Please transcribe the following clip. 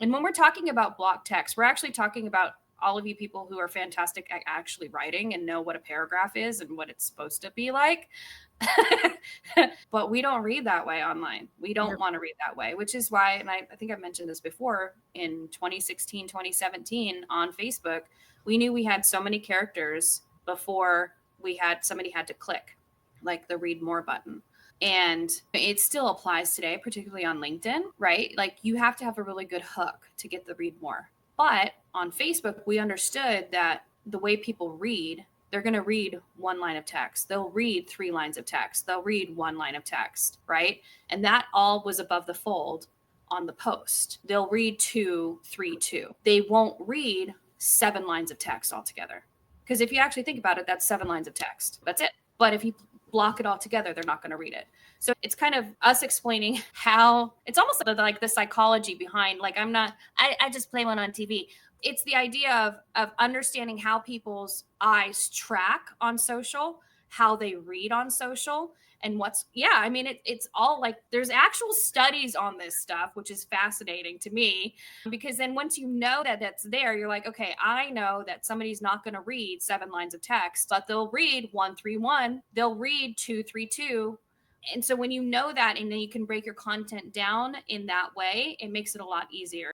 And when we're talking about block text, we're actually talking about all of you people who are fantastic at actually writing and know what a paragraph is and what it's supposed to be like. But we don't read that way online. We don't Yep. want to read that way, which is why, and I think I've mentioned this before, in 2016, 2017 on Facebook, we knew we had so many characters before somebody had to click like the read more button. And it still applies today, particularly on LinkedIn, right? Like you have to have a really good hook to get the read more. But on Facebook, we understood that the way people read, they're going to read one line of text. They'll read three lines of text. They'll read one line of text, right? And that all was above the fold on the post. They'll read 2, 3, 2. They won't read 7 lines of text altogether. Because if you actually think about it, that's 7 lines of text. That's it. But if you block it all together, they're not going to read it. So it's kind of us explaining how it's almost like the psychology behind, like, I just play one on TV. It's the idea of understanding how people's eyes track on social, how they read on social, and I mean, it's all like there's actual studies on this stuff, which is fascinating to me because then once you know that that's there, you're like, okay, I know that somebody's not going to read 7 lines of text, but they'll read 131, they'll read 232. And so when you know that and then you can break your content down in that way, it makes it a lot easier.